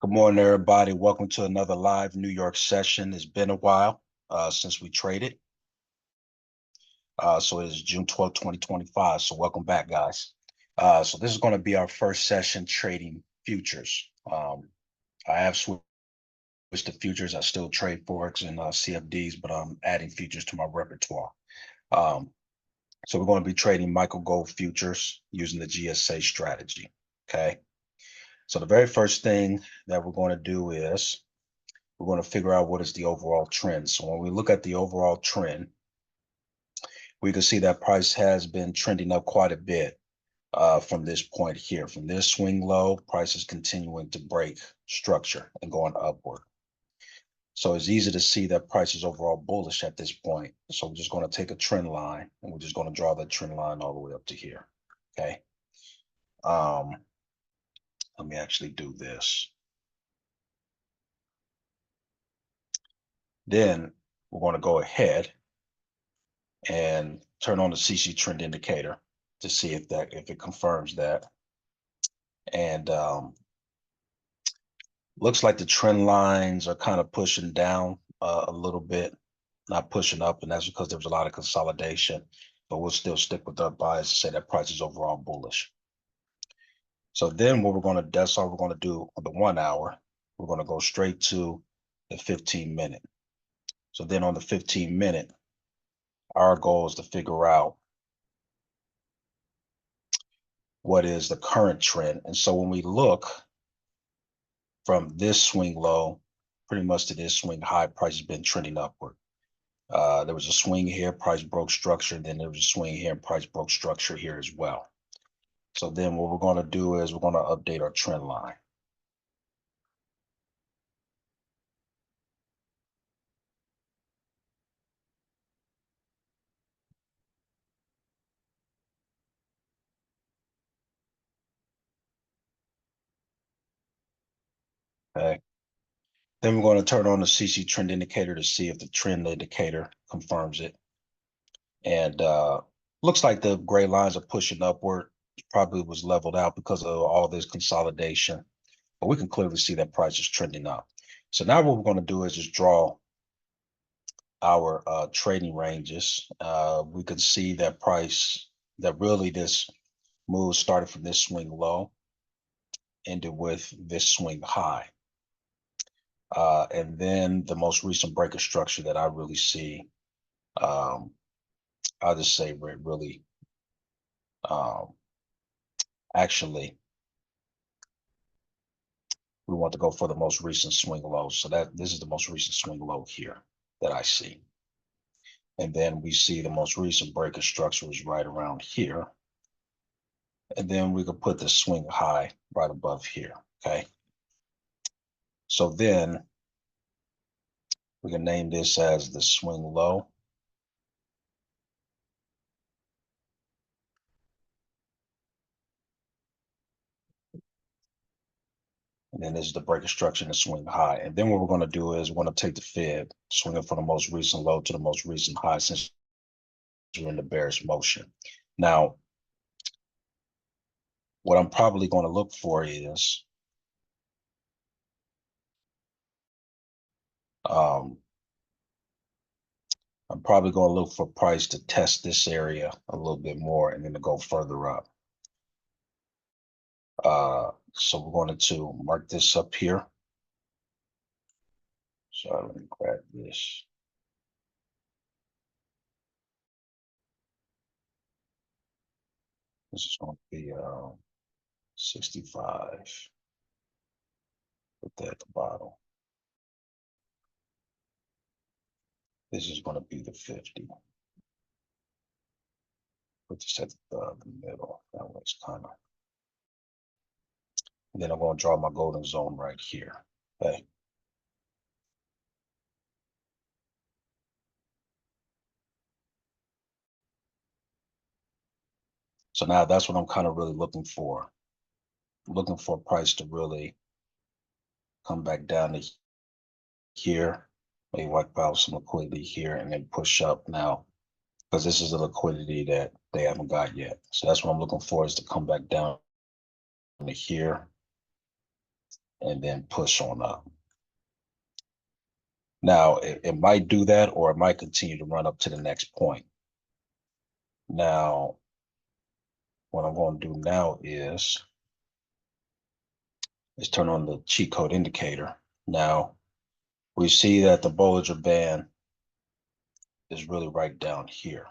Good morning, everybody. Welcome to another live New York session. It's been a while since we traded. So it is June 12th, 2025. So welcome back, guys. So this is going to be our first session trading futures. I have switched to futures. I still trade Forex and CFDs, but I'm adding futures to my repertoire. So we're going to be trading Michael Gold futures using the G.S.A strategy. Okay. So the very first thing that we're going to do is we're going to figure out what is the overall trend. So when we look at the overall trend, we can see that price has been trending up quite a bit from this point here. From this swing low, price is continuing to break structure and going upward. So it's easy to see that price is overall bullish at this point. So we're just going to take a trend line and we're just going to draw that trend line all the way up to here. Okay. Let me actually do this. Then we're going to go ahead and turn on the CC trend indicator to see if it confirms that. And looks like the trend lines are kind of pushing down a little bit, not pushing up, and that's because there was a lot of consolidation. But we'll still stick with our bias to say that price is overall bullish. So then that's all we're going to do on the 1 hour. We're going to go straight to the 15-minute. So then on the 15-minute, our goal is to figure out what is the current trend. And so when we look from this swing low, pretty much to this swing high, price has been trending upward. There was a swing here, price broke structure. Then there was a swing here, and price broke structure here as well. So then what we're going to do is we're going to update our trend line. Okay. Then we're going to turn on the CC trend indicator to see if the trend indicator confirms it. And looks like the gray lines are pushing upward. Probably was leveled out because of all this consolidation. But we can clearly see that price is trending up. So now what we're going to do is just draw our trading ranges. We can see that really this move started from this swing low, ended with this swing high. And then the most recent break of structure that I really see, I'll just say really, actually, we want to go for the most recent swing low. So this is the most recent swing low here that I see. And then we see the most recent break of structure is right around here. And then we could put the swing high right above here, okay? So then we can name this as the swing low. And then this is the break of structure and the swing high. And then what we're going to do is we're going to take the fib, swing it from the most recent low to the most recent high since we're in the bearish motion. Now, what I'm probably going to look for is I'm probably going to look for price to test this area a little bit more and then to go further up. So we're going to mark this up here. So let me grab this. This is going to be 65. Put that at the bottom. This is going to be the 50. Put this at the middle. That way it's kind of. And then I'm going to draw my golden zone right here. Okay. So now that's what I'm kind of really looking for. I'm looking for a price to really come back down to here, maybe wipe out some liquidity here and then push up now, because this is the liquidity that they haven't got yet. So that's what I'm looking for, is to come back down to here and then push on up. Now, it might do that, or it might continue to run up to the next point. Now, what I'm going to do now is turn on the cheat code indicator. Now, we see that the Bollinger Band is really right down here.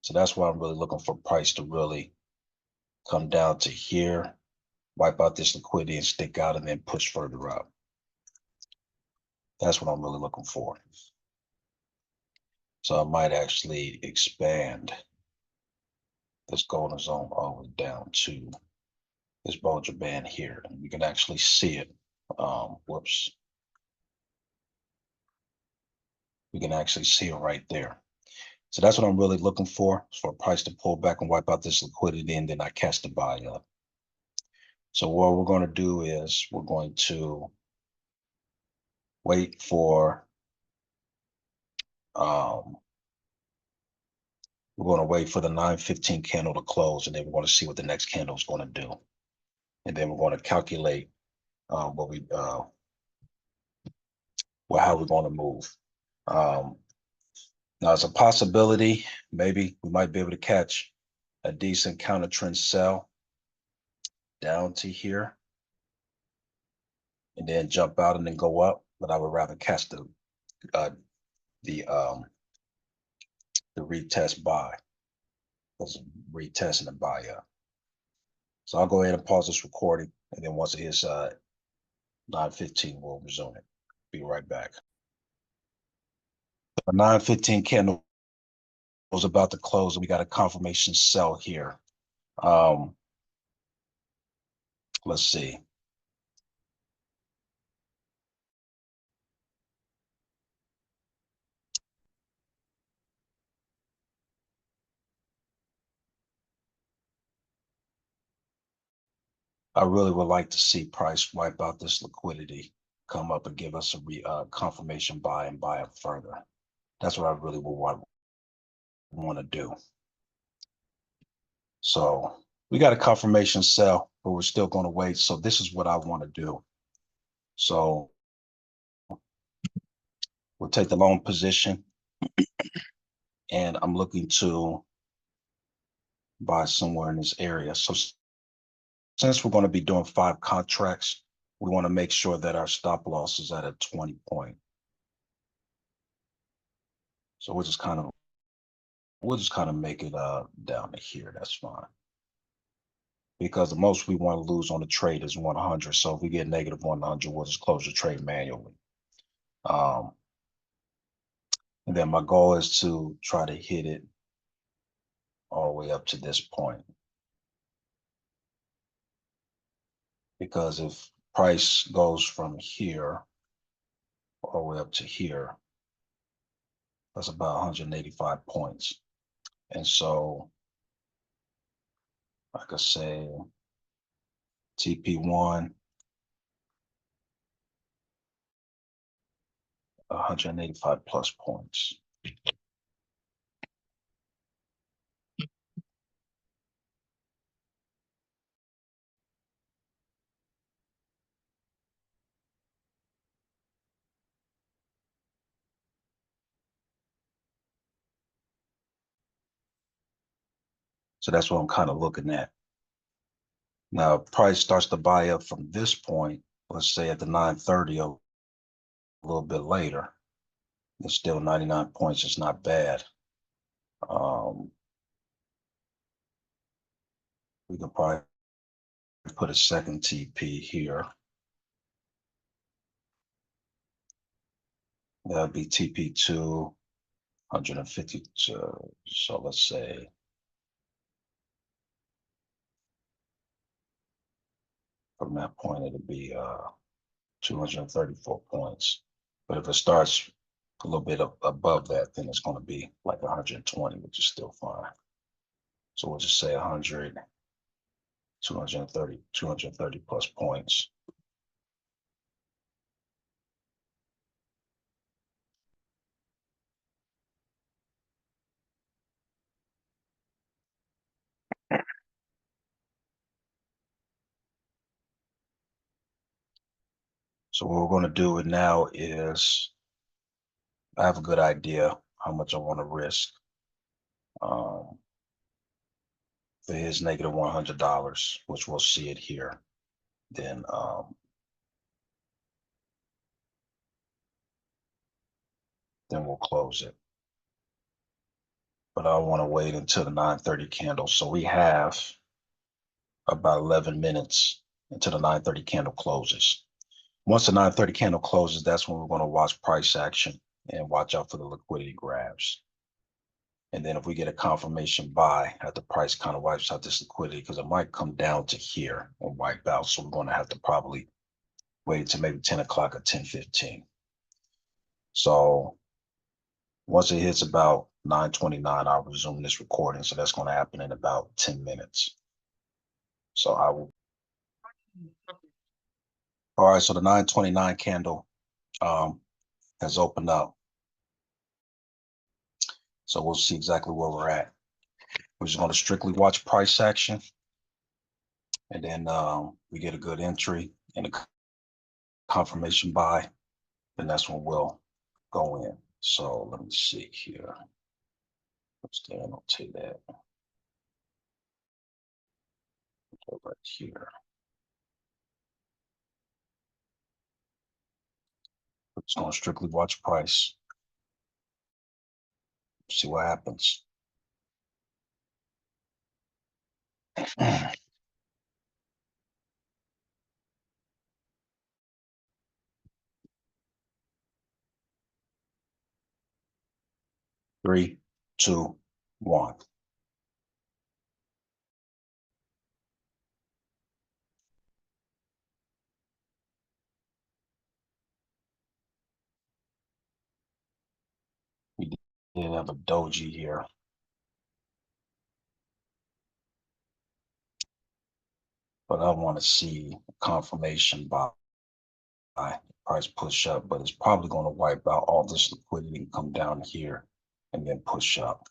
So that's why I'm really looking for price to really come down to here, wipe out this liquidity and stick out and then push further up. That's what I'm really looking for. So I might actually expand this golden zone all the way down to this Bollinger Band here. And you can actually see it. Whoops. We can actually see it right there. So that's what I'm really looking for a price to pull back and wipe out this liquidity, and then I catch the buy up. So what we're going to do is we're going to wait for we're going to wait for the 9:15 candle to close, and then we're going to see what the next candle is going to do, and then we're going to calculate how we're going to move. Now, it's a possibility maybe we might be able to catch a decent counter trend sell down to here, and then jump out and then go up. But I would rather catch the retest buy, because retest and a buy up. So I'll go ahead and pause this recording, and then once it hits 9:15, we'll resume it. Be right back. The 9:15 candle was about to close, and we got a confirmation sell here. Let's see. I really would like to see price wipe out this liquidity, come up and give us a confirmation buy and buy up further. That's what I really would want to do. So we got a confirmation sell, but we're still going to wait. So this is what I want to do. So we'll take the long position, and I'm looking to buy somewhere in this area. So since we're going to be doing 5 contracts, we want to make sure that our stop loss is at a 20 point. So we'll just kind of make it down to here. That's fine. Because the most we want to lose on the trade is 100. So if we get negative 100, we'll just close the trade manually. And then my goal is to try to hit it all the way up to this point. Because if price goes from here all the way up to here, that's about 185 points. And so I could say TP1, 185 plus points. So that's what I'm kind of looking at. Now, if price starts to buy up from this point, let's say at the 930, a little bit later, it's still 99 points. It's not bad. We can probably put a second TP here. That'd be TP2, 150. So let's say from that point, it'd be 234 points. But if it starts a little bit above that, then it's going to be like 120, which is still fine. So we'll just say 100, 230 plus points. So what we're going to do now is I have a good idea how much I want to risk for his negative $100, which we'll see it here. Then we'll close it. But I want to wait until the 9:30 candle. So we have about 11 minutes until the 9:30 candle closes. Once the 9:30 candle closes, that's when we're going to watch price action and watch out for the liquidity grabs. And then if we get a confirmation buy at the price kind of wipes out this liquidity, because it might come down to here and wipe out. So we're going to have to probably wait until maybe 10 o'clock or 10:15. So once it hits about 9:29, I'll resume this recording. So that's going to happen in about 10 minutes. So I will. All right. So the 9:29 candle has opened up. So we'll see exactly where we're at. We're just going to strictly watch price action. And then we get a good entry and a confirmation buy. And that's when we'll go in. So let me see here. Let's annotate that. Go right here. We're just going to strictly watch price. See what happens. 3, 2, 1. We did have a doji here. But I want to see confirmation buy price push up, but it's probably going to wipe out all this liquidity and come down here and then push up.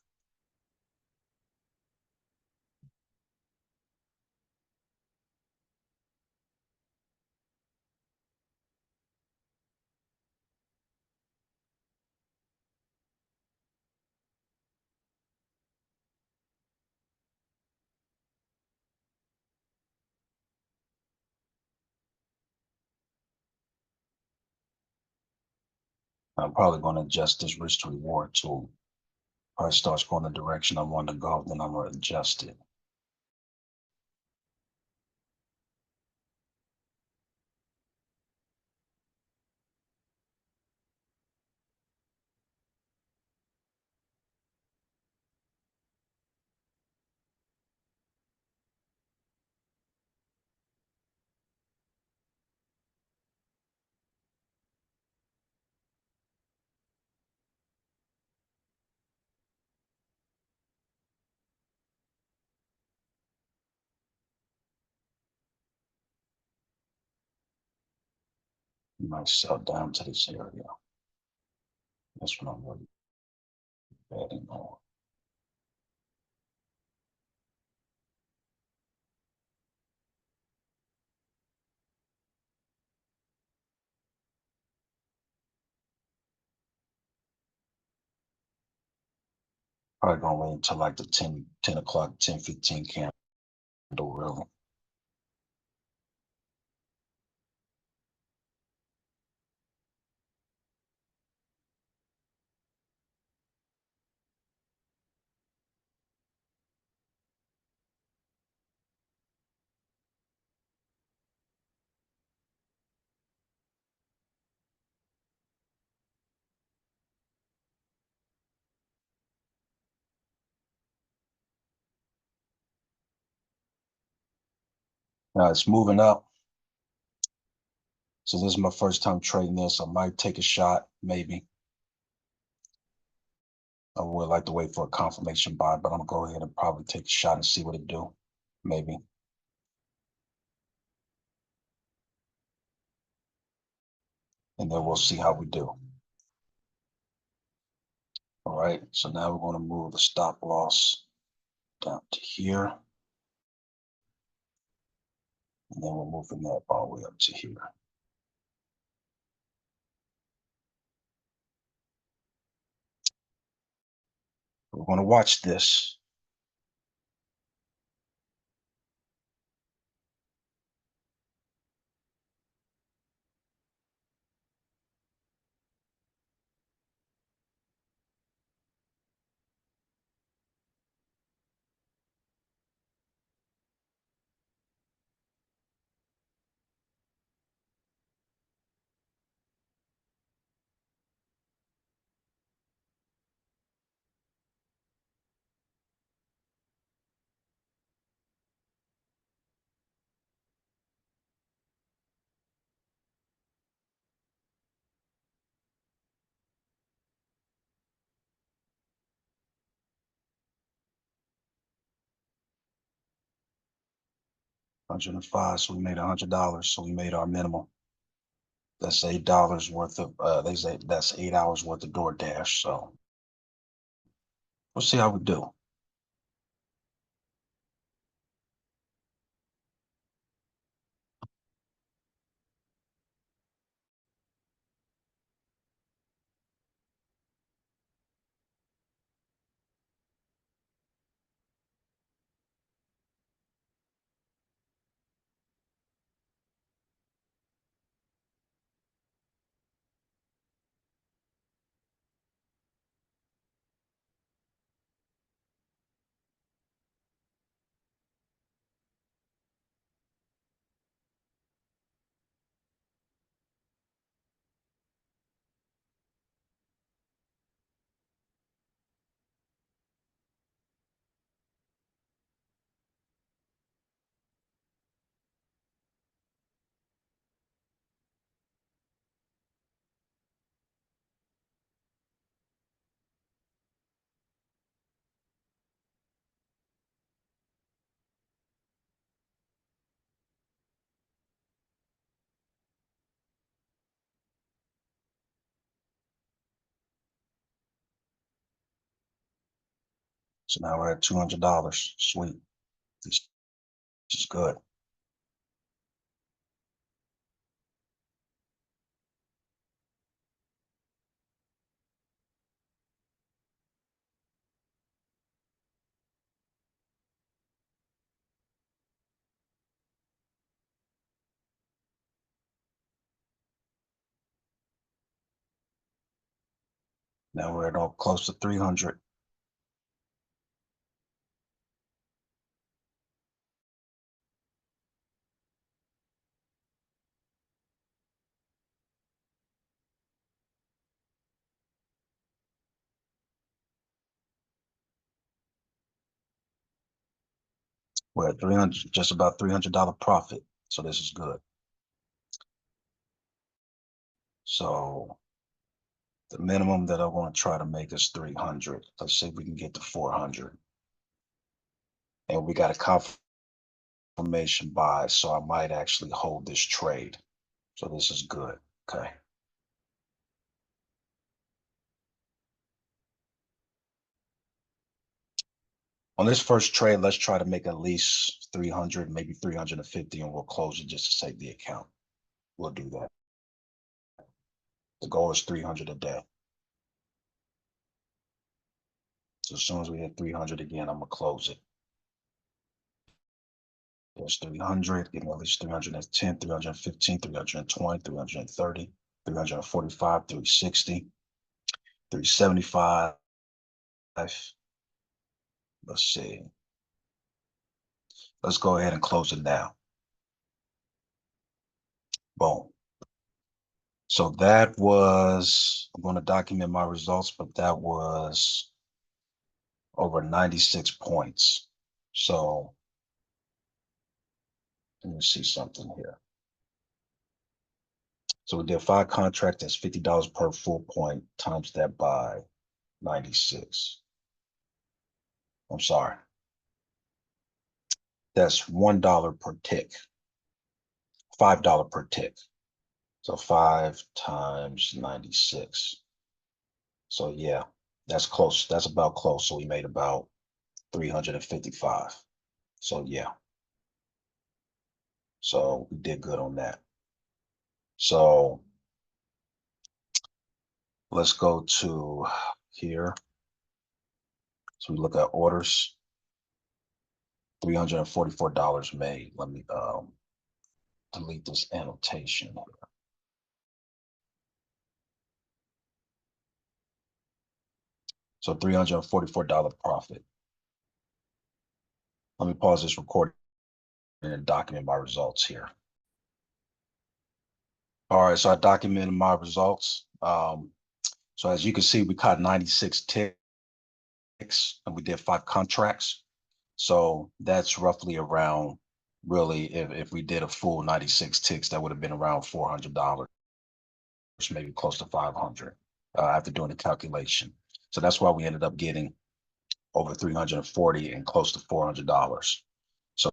I'm probably going to adjust this risk to reward tool. Price starts going the direction I want to go, then I'm going to adjust it. You might sell down to this area. That's what I'm really betting on. Probably going to wait until like the 10 o'clock, 10:15 candle, really. Now it's moving up. So this is my first time trading this. I might take a shot, maybe. I would like to wait for a confirmation buy, but I'm gonna go ahead and probably take a shot and see what it do. Maybe. And then we'll see how we do. All right, so now we're going to move the stop loss down to here. And then we're moving that all the way up to here. We're going to watch this. $105, so we made $100. So we made our minimum. That's $8 worth of they say that's 8 hours worth of DoorDash. So we'll see how we do. So now we're at $200. Sweet. This is good. Now we're at all close to 300. We're at 300, just about $300 profit. So this is good. So the minimum that I want to try to make is 300. Let's see if we can get to 400. And we got a confirmation buy, so I might actually hold this trade. So this is good. Okay. On this first trade, let's try to make at least 300, maybe 350, and we'll close it just to save the account. We'll do that. The goal is 300 a day. So as soon as we hit 300 again, I'm gonna close it. There's 300, give me at least 310, 315, 320, 330, 345, 360, 375. Let's see. Let's go ahead and close it now. Boom. So that was, I'm going to document my results, but that was over 96 points. So let me see something here. So we did 5 contracts. That's $50 per full point, times that by 96. I'm sorry. That's $1 per tick, $5 per tick. So 5 times 96. So yeah, that's close. That's about close. So we made about 355. So yeah. So we did good on that. So let's go to here. So we look at orders, $344 made. Let me delete this annotation. So $344 profit. Let me pause this recording and document my results here. All right, so I documented my results. So as you can see, we caught 96 ticks and we did 5 contracts. So that's roughly around, really, if we did a full 96 ticks, that would have been around $400, maybe close to 500 after doing the calculation. So that's why we ended up getting over 340 and close to $400. So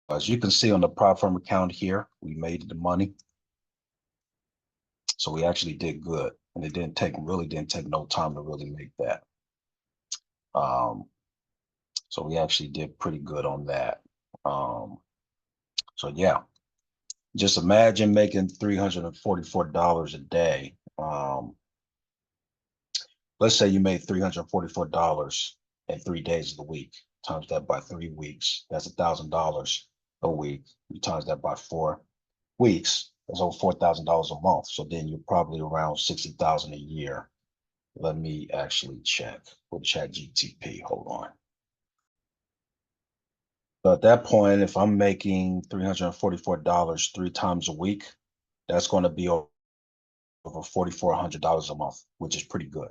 as you can see on the prop firm account here, we made the money. So we actually did good, and it really didn't take no time to really make that. So we actually did pretty good on that. So yeah, just imagine making $344 a day. Let's say you made $344 in 3 days of the week. Times that by 3 weeks, that's $1,000 a week. You times that by 4 weeks, that's over $4,000 a month. So then you're probably around 60,000 a year. Let me actually check with ChatGPT. Hold on. So at that point, if I'm making $344 3 times a week, that's going to be over $4,400 a month, which is pretty good.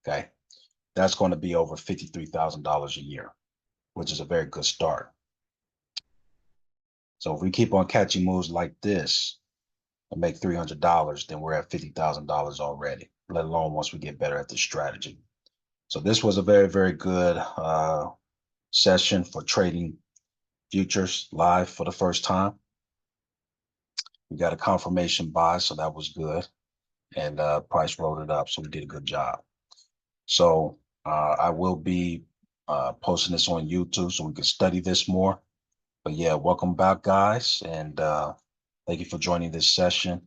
Okay. That's going to be over $53,000 a year, which is a very good start. So if we keep on catching moves like this and make $300, then we're at $50,000 already, let alone once we get better at the strategy. So this was a very, very good session for trading futures live for the first time. We got a confirmation buy, so that was good. And price rolled it up, so we did a good job. So I will be posting this on YouTube so we can study this more. But yeah, welcome back, guys. And thank you for joining this session.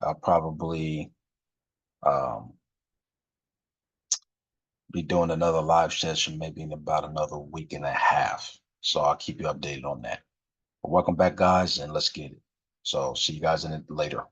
I'll probably be doing another live session maybe in about another week and a half. So I'll keep you updated on that. But welcome back, guys, and let's get it. So see you guys in it later.